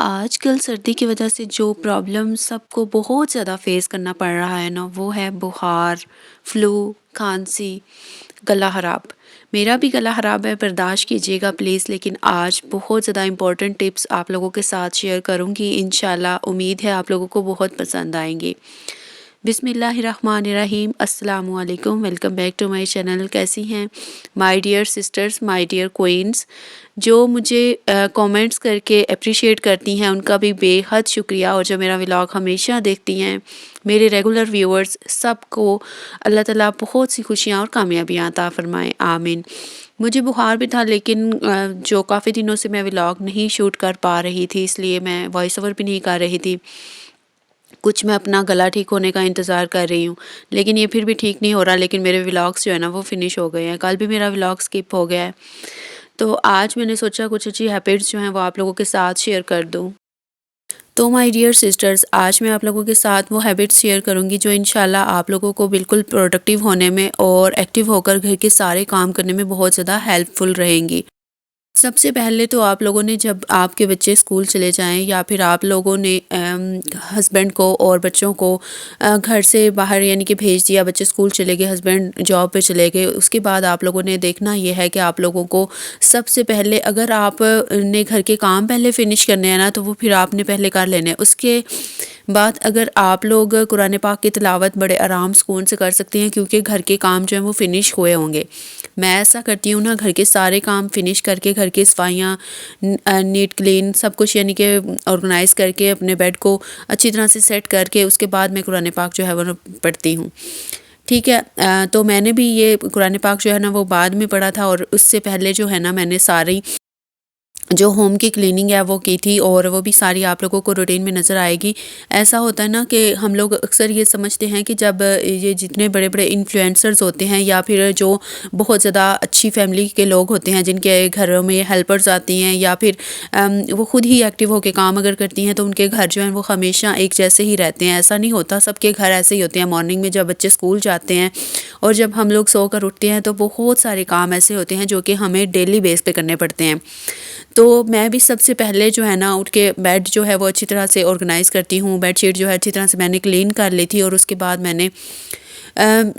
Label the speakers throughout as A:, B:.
A: آج کل سردی کی وجہ سے جو پرابلم سب کو بہت زیادہ فیس کرنا پڑ رہا ہے نا، وہ ہے بخار، فلو، کھانسی، گلا خراب۔ میرا بھی گلا خراب ہے، برداشت کیجیے گا پلیز، لیکن آج بہت زیادہ امپورٹنٹ ٹپس آپ لوگوں کے ساتھ شیئر کروں گی، انشاءاللہ امید ہے آپ لوگوں کو بہت پسند آئیں گے۔ بسم اللہ الرحمن الرحیم، السلام علیکم، welcome back to my channel. کیسی ہیں my dear sisters, my dear queens? جو مجھے کومنٹس کر کے اپریشیٹ کرتی ہیں ان کا بھی بے حد شکریہ، اور جو میرا ولاگ ہمیشہ دیکھتی ہیں میرے ریگولر ویورز، سب کو اللہ تعالیٰ بہت سی خوشیاں اور کامیابیاں عطا فرمائیں، آمین۔ مجھے بخار بھی تھا، لیکن جو کافی دنوں سے میں ولاگ نہیں شوٹ کر پا رہی تھی، اس لیے میں وائس اوور بھی نہیں کر رہی تھی۔ کچھ میں اپنا گلا ٹھیک ہونے کا انتظار کر رہی ہوں، لیکن یہ پھر بھی ٹھیک نہیں ہو رہا، لیکن میرے ولاگس جو ہے نا وہ فنش ہو گئے ہیں۔ کل بھی میرا ولاگ سکپ ہو گیا ہے، تو آج میں نے سوچا کچھ اچھی ہیبٹس جو ہیں وہ آپ لوگوں کے ساتھ شیئر کر دوں۔ تو مائی ڈیئر سسٹرز، آج میں آپ لوگوں کے ساتھ وہ ہیبٹس شیئر کروں گی جو انشاءاللہ آپ لوگوں کو بالکل پروڈکٹیو ہونے میں اور ایکٹیو ہو کر گھر کے سارے کام کرنے میں بہت زیادہ ہیلپ فل رہیں گی۔ سب سے پہلے تو آپ لوگوں نے جب آپ کے بچے اسکول چلے جائیں، یا پھر آپ لوگوں نے ہسبینڈ کو اور بچوں کو گھر سے باہر یعنی کہ بھیج دیا، بچے اسکول چلے گئے، ہسبینڈ جاب پہ چلے گئے، اس کے بعد آپ لوگوں نے دیکھنا یہ ہے کہ آپ لوگوں کو سب سے پہلے، اگر آپ نے گھر کے کام پہلے فنش کرنے ہیں نا، تو وہ پھر آپ نے پہلے کر لینے۔ اس کے بعد اگر آپ لوگ قرآن پاک کی تلاوت بڑے آرام سکون سے کر سکتے ہیں، کیونکہ گھر کے کام جو ہیں وہ فنش ہوئے ہوں گے۔ میں ایسا کرتی ہوں نا، گھر کے سارے کام فنش کر کے، گھر کی صفائیاں نیٹ کلین سب کچھ یعنی کہ آرگنائز کر کے، اپنے بیڈ کو اچھی طرح سے سیٹ کر کے، اس کے بعد میں قرآن پاک جو ہے وہ پڑھتی ہوں۔ ٹھیک ہے، تو میں نے بھی یہ قرآن پاک جو ہے نا وہ بعد میں پڑھا تھا، اور اس سے پہلے جو ہے نا میں نے ساری جو ہوم کی کلیننگ ہے وہ کی تھی، اور وہ بھی ساری آپ لوگوں کو روٹین میں نظر آئے گی۔ ایسا ہوتا ہے نا کہ ہم لوگ اکثر یہ سمجھتے ہیں کہ جب یہ جتنے بڑے بڑے انفلوئنسرز ہوتے ہیں، یا پھر جو بہت زیادہ اچھی فیملی کے لوگ ہوتے ہیں جن کے گھروں میں ہیلپرز آتی ہیں، یا پھر وہ خود ہی ایکٹیو ہو کے کام اگر کرتی ہیں، تو ان کے گھر جو ہیں وہ ہمیشہ ایک جیسے ہی رہتے ہیں۔ ایسا نہیں ہوتا، سب کے گھر ایسے ہی ہوتے ہیں۔ مارننگ میں جب بچے اسکول جاتے ہیں اور جب ہم لوگ سو کر اٹھتے ہیں، تو بہت سارے کام ایسے ہوتے ہیں جو کہ ہمیں ڈیلی بیس پہ کرنے پڑتے ہیں۔ تو میں بھی سب سے پہلے جو ہے نا اٹھ کے بیڈ جو ہے وہ اچھی طرح سے آرگنائز کرتی ہوں، بیڈ شیٹ جو ہے اچھی طرح سے میں نے کلین کر لی تھی، اور اس کے بعد میں نے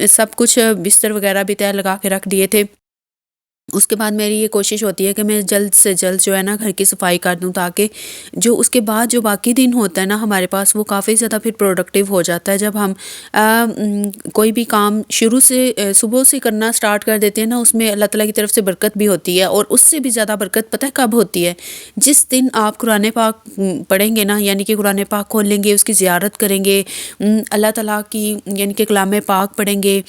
A: سب کچھ بستر وغیرہ بھی تیار لگا کے رکھ دیے تھے۔ اس کے بعد میری یہ کوشش ہوتی ہے کہ میں جلد سے جلد جو ہے نا گھر کی صفائی کر دوں، تاکہ جو اس کے بعد جو باقی دن ہوتا ہے نا ہمارے پاس، وہ کافی زیادہ پھر پروڈکٹیو ہو جاتا ہے۔ جب ہم کوئی بھی کام شروع سے صبح سے کرنا سٹارٹ کر دیتے ہیں نا، اس میں اللہ تعالیٰ کی طرف سے برکت بھی ہوتی ہے، اور اس سے بھی زیادہ برکت پتہ ہے کب ہوتی ہے؟ جس دن آپ قرآن پاک پڑھیں گے نا، یعنی کہ قرآن پاک کھولیں گے، اس کی زیارت کریں گے، اللہ تعالیٰ کی یعنی کہ کلام پاک پڑھیں گے،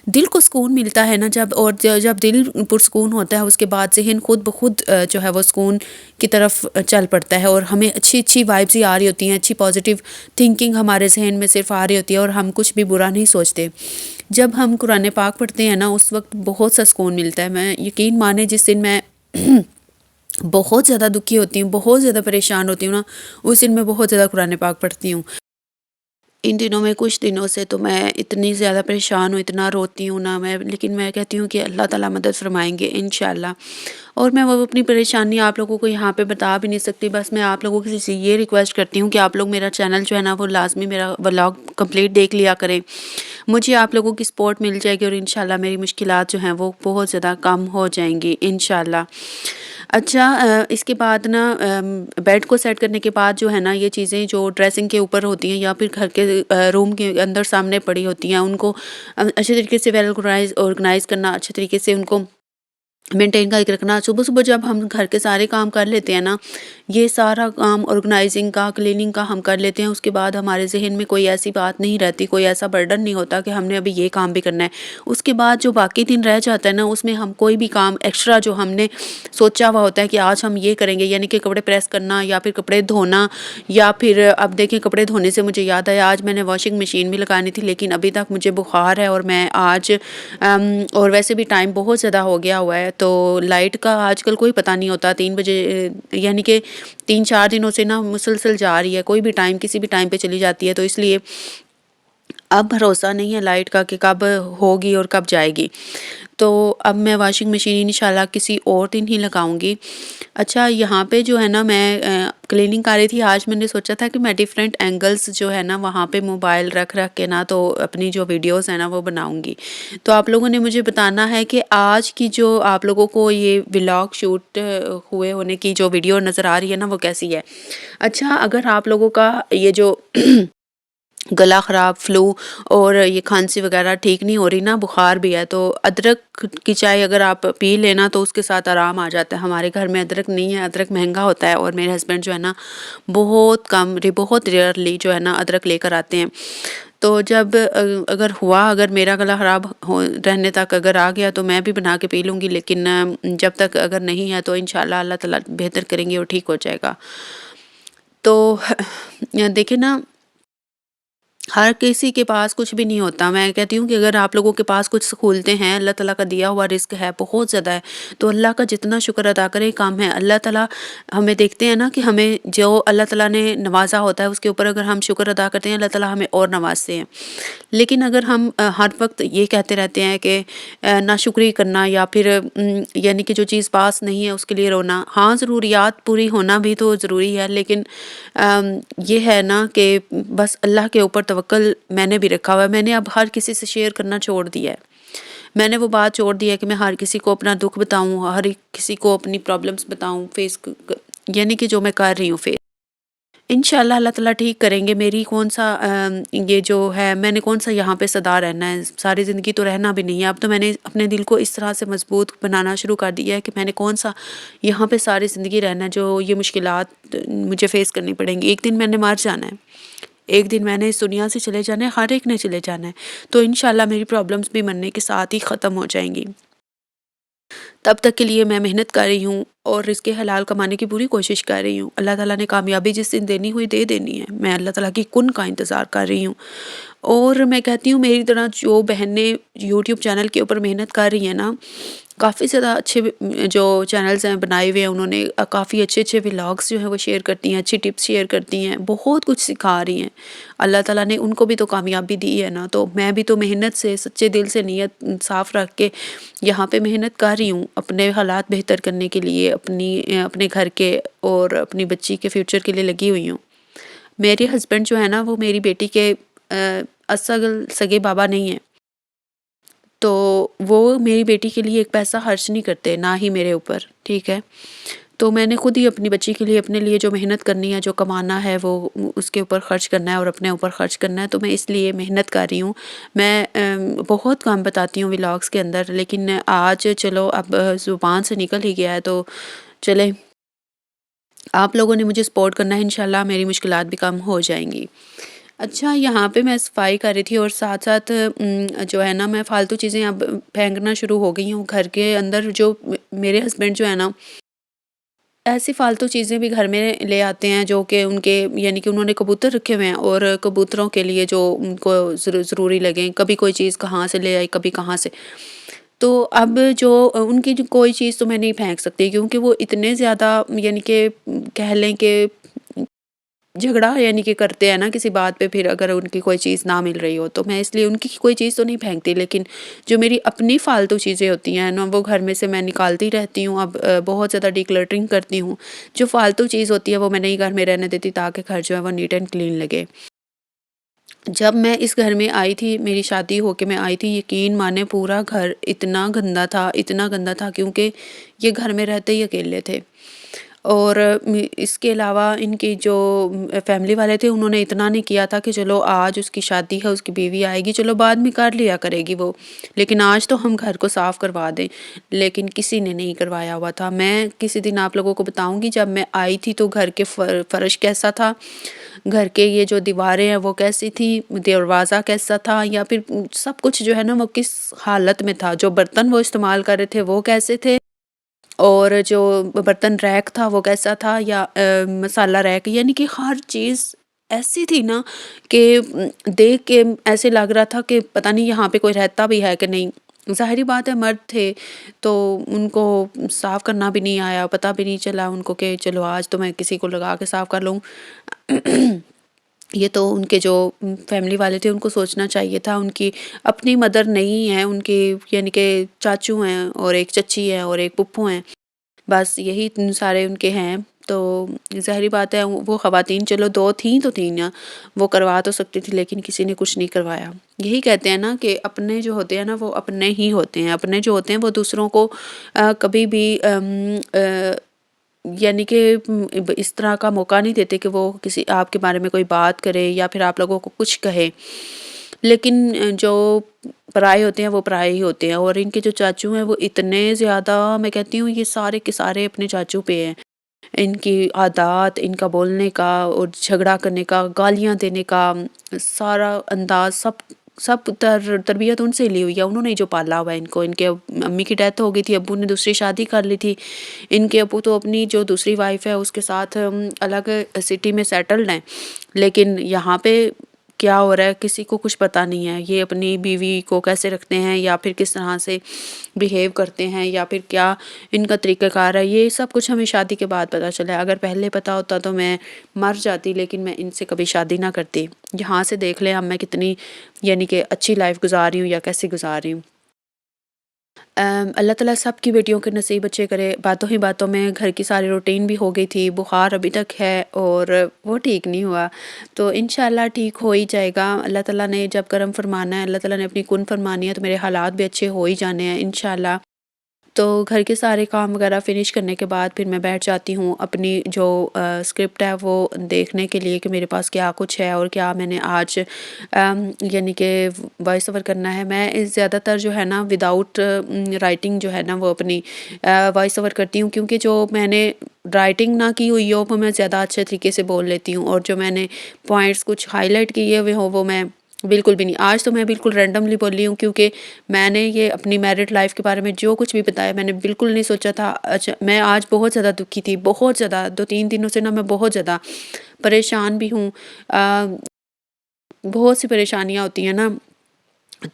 A: دل کو سکون ملتا ہے نا جب، اور جب دل پرسکون ہوتا ہے، اس کے بعد ذہن خود بخود جو ہے وہ سکون کی طرف چل پڑتا ہے، اور ہمیں اچھی اچھی وائبز ہی آ رہی ہوتی ہیں، اچھی پازیٹیو تھنکنگ ہمارے ذہن میں صرف آ رہی ہوتی ہے، اور ہم کچھ بھی برا نہیں سوچتے۔ جب ہم قرآن پاک پڑھتے ہیں نا، اس وقت بہت سا سکون ملتا ہے۔ میں یقین مانے، جس دن میں بہت زیادہ دکھی ہوتی ہوں، بہت زیادہ پریشان ہوتی ہوں نا، اس دن میں بہت زیادہ قرآن پاک پڑھتی ہوں۔ ان دنوں میں کچھ دنوں سے تو میں اتنی زیادہ پریشان ہوں، اتنا روتی ہوں نا میں، لیکن میں کہتی ہوں کہ اللہ تعالیٰ مدد فرمائیں گے انشاءاللہ۔ اور میں وہ اپنی پریشانی آپ لوگوں کو یہاں پہ بتا بھی نہیں سکتی۔ بس میں آپ لوگوں سے یہ ریکویسٹ کرتی ہوں کہ آپ لوگ میرا چینل جو ہے نا وہ لازمی میرا ولاگ کمپلیٹ دیکھ لیا کریں، مجھے آپ لوگوں کی سپورٹ مل جائے گی، اور انشاءاللہ میری مشکلات جو ہیں وہ بہت زیادہ کم ہو جائیں گی انشاءاللہ۔ اچھا، اس کے بعد نا بیڈ کو سیٹ کرنے کے بعد جو ہے نا، یہ چیزیں جو ڈریسنگ کے اوپر ہوتی ہیں، یا پھر گھر کے روم کے اندر سامنے پڑی ہوتی ہیں، ان کو اچھے طریقے سے ویل آرگنائز کرنا، اچھے طریقے سے ان کو مینٹین کر کے رکھنا۔ صبح صبح جب ہم گھر کے سارے کام کر لیتے ہیں نا، یہ سارا کام آرگنائزنگ کا، کلیننگ کا ہم کر لیتے ہیں، اس کے بعد ہمارے ذہن میں کوئی ایسی بات نہیں رہتی، کوئی ایسا برڈن نہیں ہوتا کہ ہم نے ابھی یہ کام بھی کرنا ہے۔ اس کے بعد جو باقی دن رہ جاتا ہے نا، اس میں ہم کوئی بھی کام ایکسٹرا جو ہم نے سوچا ہوا ہوتا ہے کہ آج ہم یہ کریں گے، یعنی کہ کپڑے پریس کرنا، یا پھر کپڑے دھونا، یا پھر اب دیکھیں کپڑے دھونے سے مجھے یاد آیا، آج میں نے واشنگ مشین بھی لگانی تھی، لیکن ابھی تک مجھے بخار ہے، اور میں آج اور ویسے بھی ٹائم بہت زیادہ ہو گیا ہوا ہے، تو لائٹ کا آج کل کوئی پتہ نہیں ہوتا، 3 بجے یعنی کہ 3-4 دنوں سے نا مسلسل جا رہی ہے، کوئی بھی ٹائم کسی بھی ٹائم پہ چلی جاتی ہے، تو اس لیے اب بھروسہ نہیں ہے لائٹ کا کہ کب ہوگی اور کب جائے گی، تو اب میں واشنگ مشین انشاءاللہ کسی اور دن ہی لگاؤں گی۔ اچھا یہاں پہ جو ہے نا میں کلیننگ کر رہی تھی، آج میں نے سوچا تھا کہ میں ڈیفرنٹ اینگلس جو ہے نا وہاں پہ موبائل رکھ رکھ کے نا تو اپنی جو ویڈیوز ہیں نا وہ بناؤں گی۔ تو آپ لوگوں نے مجھے بتانا ہے کہ آج کی جو آپ لوگوں کو یہ ولاگ شوٹ ہوئے ہونے کی جو ویڈیو نظر آ رہی ہے نا وہ کیسی ہے۔ اچھا اگر آپ لوگوں کا یہ جو گلا خراب، فلو اور یہ کھانسی وغیرہ ٹھیک نہیں ہو رہی نا، بخار بھی ہے، تو ادرک کی چائے اگر آپ پی لینا تو اس کے ساتھ آرام آ جاتا ہے۔ ہمارے گھر میں ادرک نہیں ہے، ادرک مہنگا ہوتا ہے، اور میرے ہسبینڈ جو ہے نا بہت ریئرلی جو ہے نا ادرک لے کر آتے ہیں۔ تو جب اگر میرا گلا خراب رہنے تک اگر آ گیا تو میں بھی بنا کے پی لوں گی، لیکن جب تک اگر نہیں ہے تو انشاءاللہ اللہ تعالیٰ بہتر کریں گے اور ٹھیک ہو جائے گا۔ تو دیکھیں نا، ہر کسی کے پاس کچھ بھی نہیں ہوتا۔ میں کہتی ہوں کہ اگر آپ لوگوں کے پاس کچھ سہولتیں ہیں، اللہ تعالیٰ کا دیا ہوا رزق ہے، بہت زیادہ ہے، تو اللہ کا جتنا شکر ادا کرے کام ہے۔ اللہ تعالیٰ ہمیں دیکھتے ہیں نا کہ ہمیں جو اللہ تعالیٰ نے نوازا ہوتا ہے اس کے اوپر اگر ہم شکر ادا کرتے ہیں، اللہ تعالیٰ ہمیں اور نوازتے ہیں۔ لیکن اگر ہم ہر وقت یہ کہتے رہتے ہیں کہ ناشکری کرنا یا پھر یعنی کہ جو چیز پاس نہیں ہے اس کے لیے رونا، ہاں ضروریات پوری ہونا بھی تو ضروری ہے، لیکن یہ ہے نا کہ بس اللہ کے اوپر توکل میں نے بھی رکھا ہوا ہے۔ میں نے اب ہر کسی سے شیئر کرنا چھوڑ دیا ہے۔ میں نے وہ بات چھوڑ دی ہے کہ میں ہر کسی کو اپنا دکھ بتاؤں، ہر کسی کو اپنی پرابلمس بتاؤں، یعنی کہ جو میں کر رہی ہوں فیس۔ انشاءاللہ اللہ تعالیٰ ٹھیک کریں گے۔ میری کون سا یہ جو ہے، میں نے کون سا یہاں پہ صدا رہنا ہے، ساری زندگی تو رہنا بھی نہیں ہے۔ اب تو میں نے اپنے دل کو اس طرح سے مضبوط بنانا شروع کر دیا ہے کہ میں نے کون سا یہاں پہ ساری زندگی رہنا ہے، جو یہ مشکلات مجھے فیس کرنی پڑیں گی۔ ایک دن میں نے مر جانا ہے، ایک دن میں نے اس دنیا سے چلے جانا ہے، ہر ایک نے چلے جانا ہے، تو انشاءاللہ میری پرابلمس بھی مرنے کے ساتھ ہی ختم ہو جائیں گی۔ تب تک کے لیے میں محنت کر رہی ہوں اور رزق حلال کمانے کی پوری کوشش کر رہی ہوں۔ اللہ تعالیٰ نے کامیابی جس دن دینی ہوئی دے دینی ہے، میں اللہ تعالیٰ کی کن کا انتظار کر رہی ہوں۔ اور میں کہتی ہوں میری طرح جو بہنیں یوٹیوب چینل کے اوپر محنت کر رہی ہیں نا، کافی زیادہ اچھے جو چینلز ہیں بنائے ہوئے ہیں انہوں نے، کافی اچھے ولاگس جو ہیں وہ شیئر کرتی ہیں، اچھی ٹپس شیئر کرتی ہیں، بہت کچھ سکھا رہی ہیں۔ اللہ تعالیٰ نے ان کو بھی تو کامیابی دی ہے نا، تو میں بھی تو محنت سے سچے دل سے نیت صاف رکھ کے یہاں پہ محنت کر رہی ہوں اپنے حالات بہتر کرنے کے لیے، اپنے گھر کے اور اپنی بچی کے فیوچر کے لیے لگی ہوئی ہوں۔ میرے ہسبینڈ جو ہے نا وہ میری بیٹی کے اصل سگے بابا نہیں ہیں، تو وہ میری بیٹی کے لیے ایک پیسہ خرچ نہیں کرتے، نہ ہی میرے اوپر، ٹھیک ہے۔ تو میں نے خود ہی اپنی بچی کے لیے اپنے لیے جو محنت کرنی ہے، جو کمانا ہے، وہ اس کے اوپر خرچ کرنا ہے اور اپنے اوپر خرچ کرنا ہے، تو میں اس لیے محنت کر رہی ہوں۔ میں بہت کام بتاتی ہوں ولاگس کے اندر، لیکن آج چلو اب زبان سے نکل ہی گیا ہے، تو چلے آپ لوگوں نے مجھے سپورٹ کرنا ہے، انشاءاللہ میری مشکلات بھی کم ہو جائیں گی۔ اچھا یہاں پہ میں صفائی کر رہی تھی اور ساتھ ساتھ جو ہے نا میں فالتو چیزیں اب پھینکنا شروع ہو گئی ہوں گھر کے اندر۔ جو میرے ہسبینڈ جو ہے نا ایسی فالتو چیزیں بھی گھر میں لے آتے ہیں جو کہ ان کے یعنی کہ انہوں نے کبوتر رکھے ہوئے ہیں، اور کبوتروں کے لیے جو ان کو ضروری لگیں، کبھی کوئی چیز کہاں سے لے آئی، کبھی کہاں سے۔ تو اب جو ان کی جو کوئی چیز تو میں نہیں پھینک سکتی، کیونکہ وہ اتنے زیادہ یعنی کہ کہہ لیں کہ جھگڑا یعنی کہ کرتے ہیں نا کسی بات پہ، پھر اگر ان کی کوئی چیز نہ مل رہی ہو تو میں اس لیے ان کی کوئی چیز تو نہیں پھینکتی، لیکن جو میری اپنی فالتو چیزیں ہوتی ہیں نا وہ گھر میں سے میں نکالتی رہتی ہوں۔ اب بہت زیادہ ڈیکلٹرنگ کرتی ہوں، جو فالتو چیز ہوتی ہے وہ میں نہیں گھر میں رہنے دیتی، تاکہ گھر جو ہے وہ نیٹ اینڈ کلین لگے۔ جب میں اس گھر میں آئی تھی، میری شادی ہو کے میں آئی تھی، یقین مانے پورا گھر اتنا گندا تھا، اتنا گندا تھا، کیونکہ یہ گھر میں رہتے ہی اکیلے تھے، اور اس کے علاوہ ان کی جو فیملی والے تھے انہوں نے اتنا نہیں کیا تھا کہ چلو آج اس کی شادی ہے، اس کی بیوی آئے گی، چلو بعد میں کر لیا کرے گی وہ، لیکن آج تو ہم گھر کو صاف کروا دیں، لیکن کسی نے نہیں کروایا ہوا تھا۔ میں کسی دن آپ لوگوں کو بتاؤں گی جب میں آئی تھی تو گھر کے فرش کیسا تھا، گھر کے یہ جو دیواریں ہیں وہ کیسی تھی، دروازہ کیسا تھا، یا پھر سب کچھ جو ہے نا وہ کس حالت میں تھا، جو برتن وہ استعمال کر رہے تھے وہ کیسے تھے، اور جو برتن ریک تھا وہ کیسا تھا، یا مسالہ ریک، یعنی کہ ہر چیز ایسی تھی نا کہ دیکھ کے ایسے لگ رہا تھا کہ پتہ نہیں یہاں پہ کوئی رہتا بھی ہے کہ نہیں۔ ظاہری بات ہے مرد تھے تو ان کو صاف کرنا بھی نہیں آیا، پتہ بھی نہیں چلا ان کو کہ چلو آج تو میں کسی کو لگا کے صاف کر لوں۔ یہ تو ان کے جو فیملی والے تھے ان کو سوچنا چاہیے تھا، ان کی اپنی مدر نہیں ہے، ان کی یعنی کہ چاچو ہیں اور ایک چچی ہے اور ایک پھپھو ہیں، بس یہی سارے ان کے ہیں۔ تو ظاہری بات ہے وہ خواتین چلو دو تھیں تو تھیں نا، وہ کروا تو سکتی تھی لیکن کسی نے کچھ نہیں کروایا۔ یہی کہتے ہیں نا کہ اپنے جو ہوتے ہیں نا وہ اپنے ہی ہوتے ہیں، اپنے جو ہوتے ہیں وہ دوسروں کو کبھی بھی یعنی کہ اس طرح کا موقع نہیں دیتے کہ وہ کسی آپ کے بارے میں کوئی بات کرے یا پھر آپ لوگوں کو کچھ کہے، لیکن جو پرائے ہوتے ہیں وہ پرائے ہی ہوتے ہیں۔ اور ان کے جو چاچو ہیں وہ اتنے زیادہ، میں کہتی ہوں یہ سارے کے سارے اپنے چاچو پہ ہیں، ان کی عادات، ان کا بولنے کا اور جھگڑا کرنے کا، گالیاں دینے کا سارا انداز، سب تربیت ان سے لی ہوئی ہے، انہوں نے جو پالا ہوا ہے ان کو۔ ان کے امی کی ڈیتھ ہو گئی تھی، ابو نے دوسری شادی کر لی تھی، ان کے ابو تو اپنی جو دوسری وائف ہے اس کے ساتھ الگ سٹی میں سیٹلڈ ہیں، لیکن یہاں پہ کیا ہو رہا ہے کسی کو کچھ پتہ نہیں ہے، یہ اپنی بیوی کو کیسے رکھتے ہیں یا پھر کس طرح سے بیہیو کرتے ہیں یا پھر کیا ان کا طریقہ کار ہے، یہ سب کچھ ہمیں شادی کے بعد پتہ چلا ہے۔ اگر پہلے پتہ ہوتا تو میں مر جاتی، لیکن میں ان سے کبھی شادی نہ کرتی۔ یہاں سے دیکھ لیں اب میں کتنی یعنی کہ اچھی لائف گزار رہی ہوں یا کیسے گزار رہی ہوں۔ اللہ تعالیٰ سب کی بیٹیوں کے نصیب اچھے کرے۔ باتوں ہی باتوں میں گھر کی ساری روٹین بھی ہو گئی تھی، بخار ابھی تک ہے اور وہ ٹھیک نہیں ہوا، تو انشاءاللہ ٹھیک ہو ہی جائے گا۔ اللہ تعالیٰ نے جب کرم فرمانا ہے، اللہ تعالیٰ نے اپنی کن فرمانی ہے، تو میرے حالات بھی اچھے ہو ہی جانے ہیں انشاءاللہ۔ تو گھر کے سارے کام وغیرہ فنش کرنے کے بعد پھر میں بیٹھ جاتی ہوں اپنی جو اسکرپٹ ہے وہ دیکھنے کے لیے کہ میرے پاس کیا کچھ ہے اور کیا میں نے آج یعنی کہ وائس اوور کرنا ہے۔ میں زیادہ تر جو ہے نا وداؤٹ رائٹنگ جو ہے نا وہ اپنی وائس اوور کرتی ہوں، کیونکہ جو میں نے رائٹنگ نہ کی ہوئی ہو وہ میں زیادہ اچھے طریقے سے بول لیتی ہوں، اور جو میں نے پوائنٹس کچھ ہائی لائٹ کیے ہوئے ہوں وہ میں بالکل بھی نہیں۔ آج تو میں بالکل رینڈملی بولی ہوں، کیونکہ میں نے یہ اپنی میرڈ لائف کے بارے میں جو کچھ بھی بتایا میں نے بالکل نہیں سوچا تھا۔ اچھا میں آج بہت زیادہ دکھی تھی، بہت زیادہ، 2-3 دنوں سے نا میں بہت زیادہ پریشان بھی ہوں۔ بہت سی پریشانیاں ہوتی ہیں نا،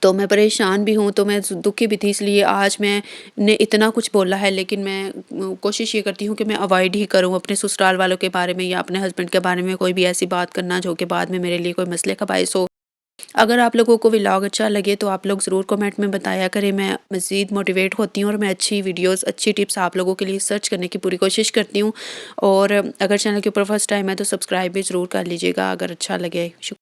A: تو میں پریشان بھی ہوں، تو میں دکھی بھی تھی، اس لیے آج میں نے اتنا کچھ بولا ہے، لیکن میں کوشش یہ کرتی ہوں کہ میں اوائڈ ہی کروں اپنے سسرال والوں کے بارے میں یا اپنے ہسبینڈ کے بارے میں کوئی بھی ایسی بات کرنا جو کہ بعد میں میرے لیے کوئی مسئلے کا باعث ہو۔ اگر آپ لوگوں کو ولاگ اچھا لگے تو آپ لوگ ضرور کمنٹ میں بتایا کریں، میں مزید موٹیویٹ ہوتی ہوں اور میں اچھی ویڈیوز، اچھی ٹپس آپ لوگوں کے لیے سرچ کرنے کی پوری کوشش کرتی ہوں۔ اور اگر چینل کے اوپر فرسٹ ٹائم ہے تو سبسکرائب بھی ضرور کر لیجیے گا اگر اچھا لگے۔